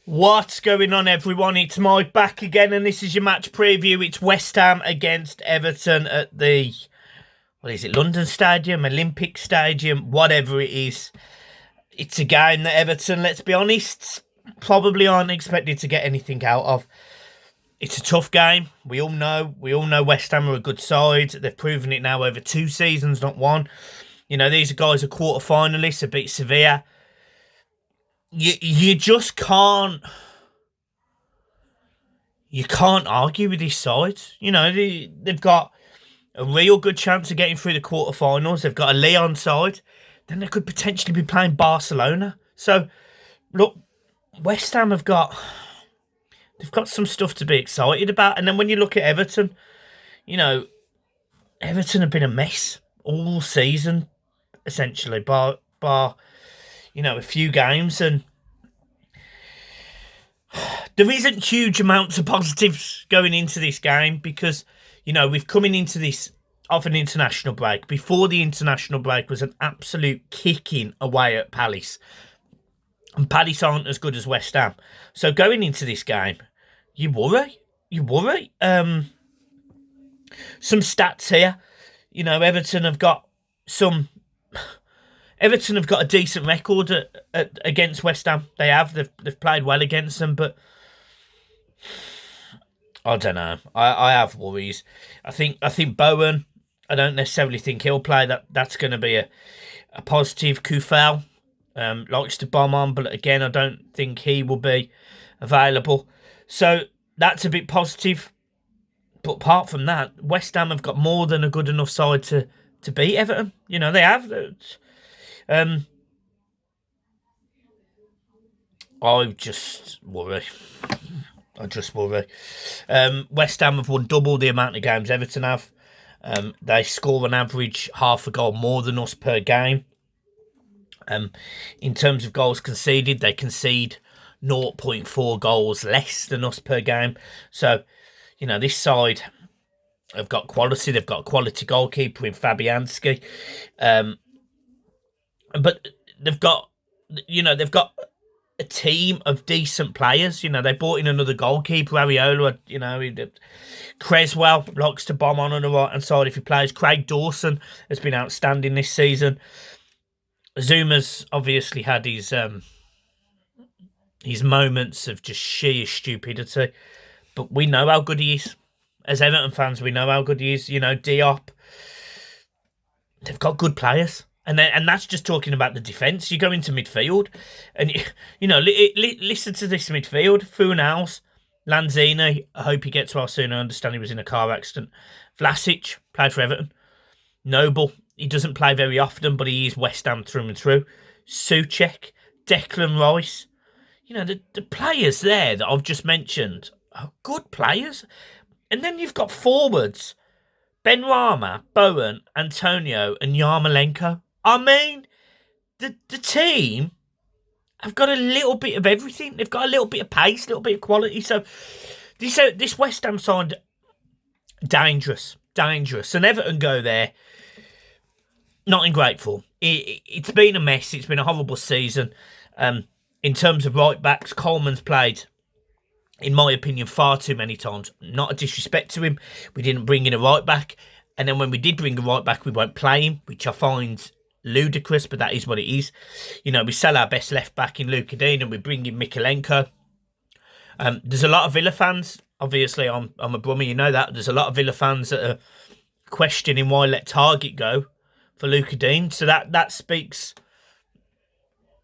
What's going on, everyone? It's Mike back again, and this is your match preview. It's West Ham against Everton at the, London Stadium, Olympic Stadium, whatever it is. It's a game that Everton, let's be honest, probably aren't expected to get anything out of. It's a tough game. We all know West Ham are a good side. They've proven it now over 2 seasons, not one. You know, these guys are quarter finalists. They beat Sevilla. You just can't. You can't argue with these sides. You know, they've got a real good chance of getting through the quarterfinals. They've got a Lyon side. Then they could potentially be playing Barcelona. So, look, West Ham they've got some stuff to be excited about. And then when you look at Everton, you know, Everton have been a mess all season, essentially, bar a few games, and there isn't huge amounts of positives going into this game because, you know, we've coming into this off an international break. Before the international break was an absolute kicking away at Palace. And Palace aren't as good as West Ham. So going into this game, you worry. Some stats here. You know, Everton have got a decent record against West Ham. They have. They've played well against them, but I don't know. I have worries. I think Bowen, I don't necessarily think he'll play. That's going to be a positive. Kufel likes to bomb on, but again, I don't think he will be available. So that's a bit positive. But apart from that, West Ham have got more than a good enough side to beat Everton. You know, they have. I just worry. West Ham have won double the amount of games Everton have. They score on average half a goal more than us per game. In terms of goals conceded, they concede 0.4 goals less than us per game. So, you know, this side have got quality. They've got a quality goalkeeper in Fabianski. But they've got a team of decent players. You know, they brought in another goalkeeper, Ariola. You know, Creswell likes to bomb on the right-hand side if he plays. Craig Dawson has been outstanding this season. Zuma's obviously had his moments of just sheer stupidity. But we know how good he is. As Everton fans, we know how good he is. You know, Diop. They've got good players. And that's just talking about the defence. You go into midfield and, you know, listen to this midfield. Funals, Lanzini, I hope he gets well soon. I understand he was in a car accident. Vlasic, played for Everton. Noble, he doesn't play very often, but he is West Ham through and through. Soucek, Declan Rice. You know, the players there that I've just mentioned are good players. And then you've got forwards. Benrahma, Bowen, Antonio and Yarmolenko. I mean, the team have got a little bit of everything. They've got a little bit of pace, a little bit of quality. So this West Ham side, dangerous. And Everton go there, not in great form. It's been a mess. It's been a horrible season. In terms of right-backs, Coleman's played, in my opinion, far too many times. Not a disrespect to him. We didn't bring in a right-back. And then when we did bring a right-back, we won't play him, which I find ludicrous, but that is what it is. You know, we sell our best left-back in Luka Dean and we bring in Mikalenko. There's a lot of Villa fans. Obviously, I'm a Brummie, you know that. There's a lot of Villa fans that are questioning why let Target go for Luka Dean. So that speaks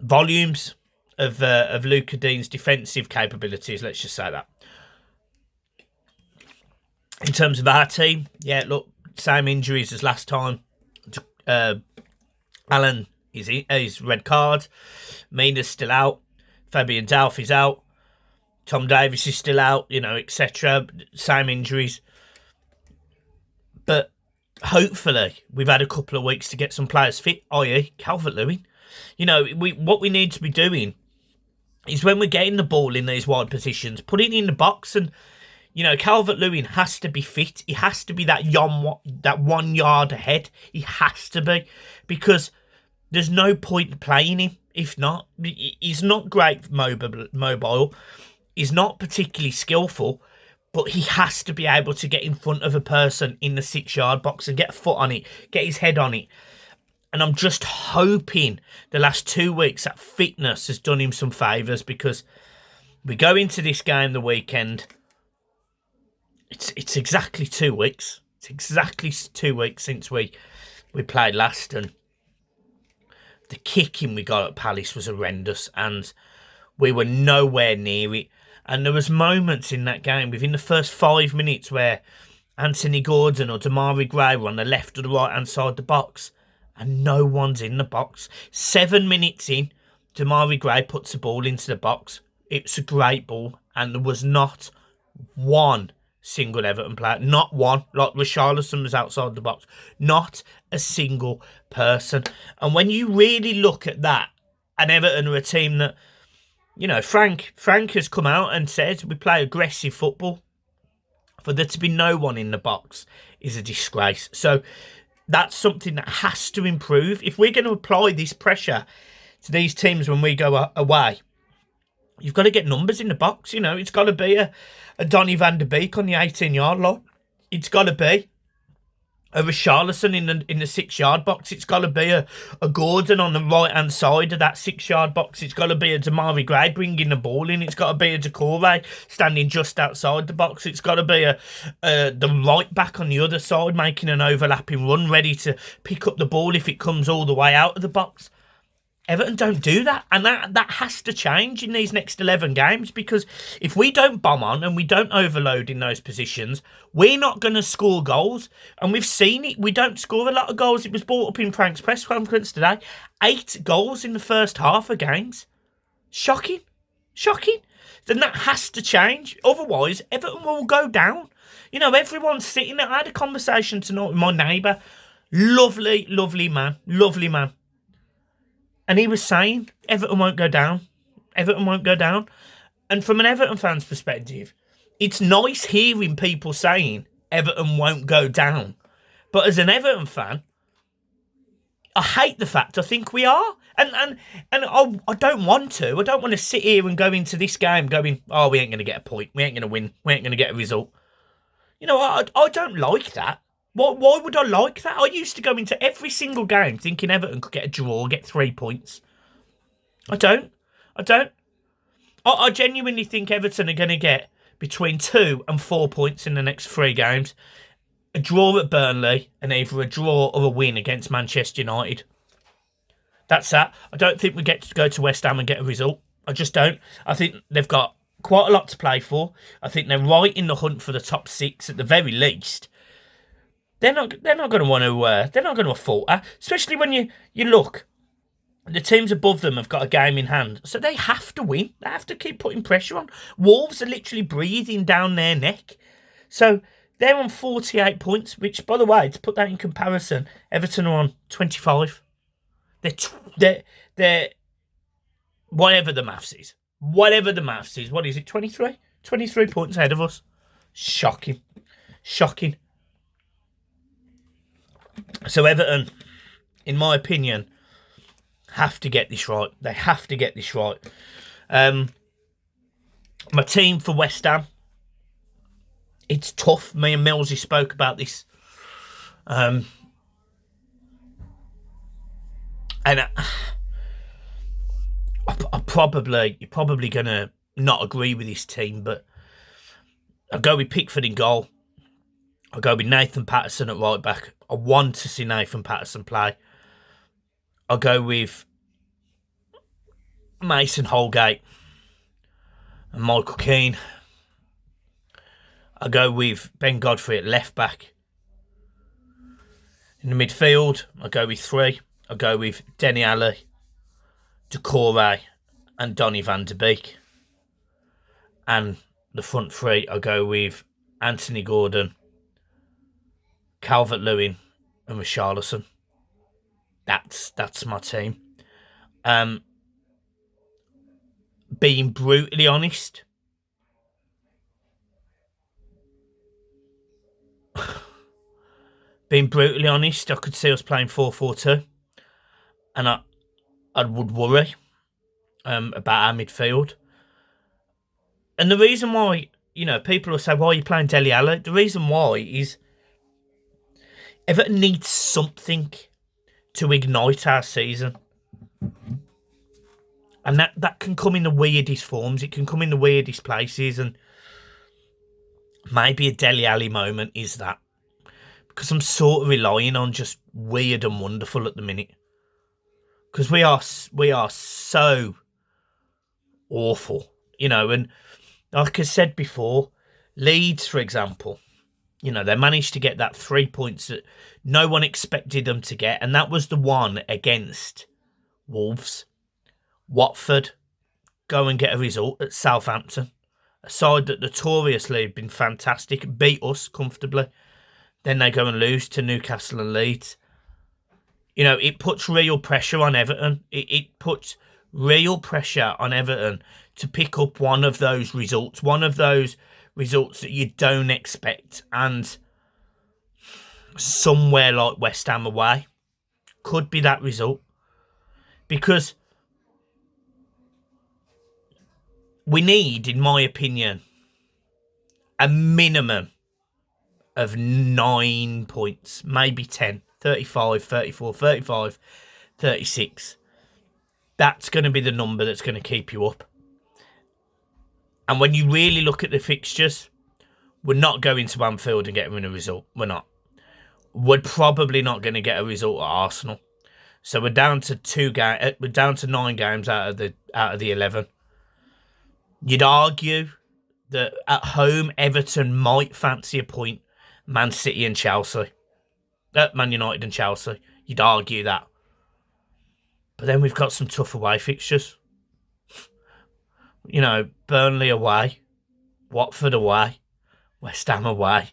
volumes of Luka Dean's defensive capabilities, let's just say that. In terms of our team, yeah, look, same injuries as last time. Alan is red card. Mina's still out. Fabian Delph is out. Tom Davis is still out, you know, etc. Same injuries. But hopefully we've had a couple of weeks to get some players fit, i.e. Calvert-Lewin. You know, what we need to be doing is when we're getting the ball in these wide positions, put it in the box and, you know, Calvert-Lewin has to be fit. He has to be that 1 yard ahead. He has to be, because there's no point playing him If not, he's not great mobile. He's not particularly skillful, but he has to be able to get in front of a person in the 6-yard box and get a foot on it, get his head on it. And I'm just hoping the last 2 weeks that fitness has done him some favours, because we go into this game the weekend. It's exactly 2 weeks. It's exactly 2 weeks since we played last, and the kicking we got at Palace was horrendous, and we were nowhere near it. And there was moments in that game within the first 5 minutes where Anthony Gordon or Damari Gray were on the left or the right hand side of the box, and no one's in the box. 7 minutes in, Damari Gray puts the ball into the box. It's a great ball, and there was not one single Everton player, not one. Like Richarlison was outside the box, not a single person. And when you really look at that, and Everton are a team that, you know, Frank has come out and said we play aggressive football. For there to be no one in the box is a disgrace. So that's something that has to improve. If we're going to apply this pressure to these teams when we go away, you've got to get numbers in the box. You know, it's got to be a Donny van der Beek on the 18-yard line. It's got to be a Richarlison in the 6-yard box. It's got to be a Gordon on the right-hand side of that 6-yard box. It's got to be a Damari Gray bringing the ball in. It's got to be a Decore standing just outside the box. It's got to be the right back on the other side making an overlapping run, ready to pick up the ball if it comes all the way out of the box. Everton don't do that, and that has to change in these next 11 games, because if we don't bomb on and we don't overload in those positions, we're not going to score goals. And we've seen it. We don't score a lot of goals. It was brought up in Frank's press conference today. 8 goals in the first half of games. Shocking. Then that has to change. Otherwise, Everton will go down. You know, everyone's sitting there. I had a conversation tonight with my neighbour. Lovely man. And he was saying, Everton won't go down. And from an Everton fan's perspective, it's nice hearing people saying Everton won't go down. But as an Everton fan, I hate the fact I think we are. And I don't want to. I don't want to sit here and go into this game going, oh, we ain't going to get a point. We ain't going to win. We ain't going to get a result. You know, I don't like that. Why would I like that? I used to go into every single game thinking Everton could get a draw, get 3 points. I don't. I genuinely think Everton are going to get between 2 and 4 points in the next 3 games. A draw at Burnley and either a draw or a win against Manchester United. That's that. I don't think we get to go to West Ham and get a result. I just don't. I think they've got quite a lot to play for. I think they're right in the hunt for the top 6 at the very least. They're not going to want to. They're not going to falter, especially when you look. The teams above them have got a game in hand, so they have to win. They have to keep putting pressure on. Wolves are literally breathing down their neck, so they're on 48 points. Which, by the way, to put that in comparison, Everton are on 25. They're whatever the maths is. What is it? 23. 23 points ahead of us. Shocking. So Everton, in my opinion, have to get this right. They have to get this right. My team for West Ham, it's tough. Me and Millsy spoke about this. And you're probably going to not agree with this team, but I'll go with Pickford in goal. I'll go with Nathan Patterson at right back. I want to see Nathan Patterson play. I'll go with Mason Holgate and Michael Keane. I'll go with Ben Godfrey at left back. In the midfield, I'll go with 3. I'll go with Dele Alli, Decore and Donny van der Beek. And the front 3, I'll go with Anthony Gordon, Calvert-Lewin and Richarlison. That's my team. Being brutally honest, I could see us playing 4-4-2, and I would worry. about our midfield. And the reason why, people will say, why are you playing Dele Alli? The reason why is Everton needs something to ignite our season. And that can come in the weirdest forms. It can come in the weirdest places. And maybe a Dele Alli moment is that. Because I'm sort of relying on just weird and wonderful at the minute. Because we are so awful, and like I said before, Leeds, for example, they managed to get that 3 points that no one expected them to get, and that was the one against Wolves. Watford go and get a result at Southampton, a side that notoriously have been fantastic, beat us comfortably. Then they go and lose to Newcastle and Leeds. It puts real pressure on Everton. It puts real pressure on Everton to pick up one of those results that you don't expect. And somewhere like West Ham away could be that result. Because we need, in my opinion, a minimum of 9 points, maybe 10, 35, 34, 35, 36. That's going to be the number that's going to keep you up. And when you really look at the fixtures, we're not going to Anfield and getting a result. We're not. We're probably not going to get a result at Arsenal. So we're down to 9 games out of the 11. You'd argue that at home Everton might fancy a point. Man City and Chelsea. Man United and Chelsea. You'd argue that. But then we've got some tough away fixtures. Burnley away, Watford away, West Ham away.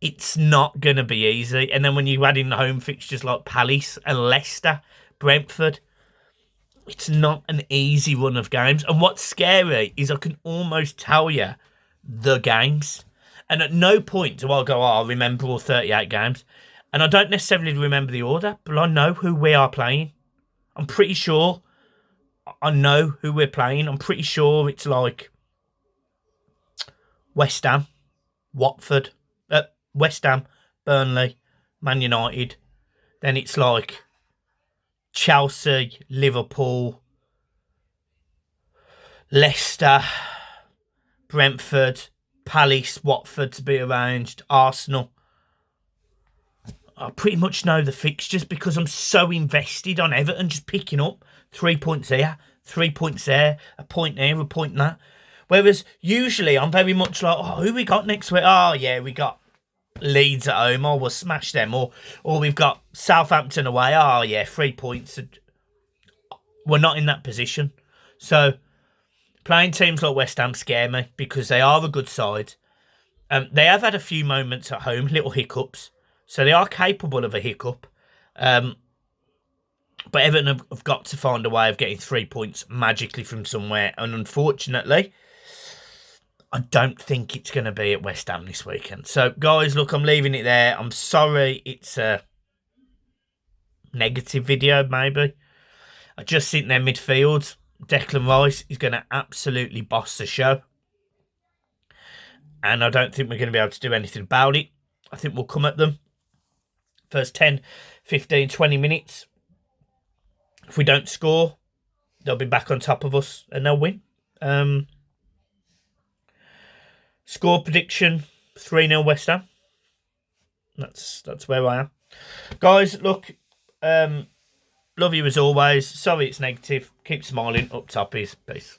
It's not going to be easy. And then when you add in home fixtures like Palace and Leicester, Brentford, it's not an easy run of games. And what's scary is I can almost tell you the games. And at no point do I go, I remember all 38 games. And I don't necessarily remember the order, but I know who we are playing. I'm pretty sure I know who we're playing. I'm pretty sure it's like West Ham, Watford, West Ham, Burnley, Man United. Then it's like Chelsea, Liverpool, Leicester, Brentford, Palace, Watford to be arranged, Arsenal. I pretty much know the fixtures because I'm so invested on Everton just picking up 3 points here, 3 points there, a point here, a point that. Whereas usually I'm very much like, who we got next week? Oh, yeah, we got Leeds at home. Oh, we'll smash them. Or we've got Southampton away. Oh, yeah, 3 points. We're not in that position. So playing teams like West Ham scare me because they are a good side. They have had a few moments at home, little hiccups. So they are capable of a hiccup. But Everton have got to find a way of getting 3 points magically from somewhere. And unfortunately, I don't think it's going to be at West Ham this weekend. So, guys, look, I'm leaving it there. I'm sorry it's a negative video, maybe. I just think their midfield, Declan Rice, is going to absolutely boss the show. And I don't think we're going to be able to do anything about it. I think we'll come at them. First 10, 15, 20 minutes. If we don't score, they'll be back on top of us and they'll win. Score prediction, 3-0 West Ham. That's where I am. Guys, look, love you as always. Sorry it's negative. Keep smiling. Up top is peace.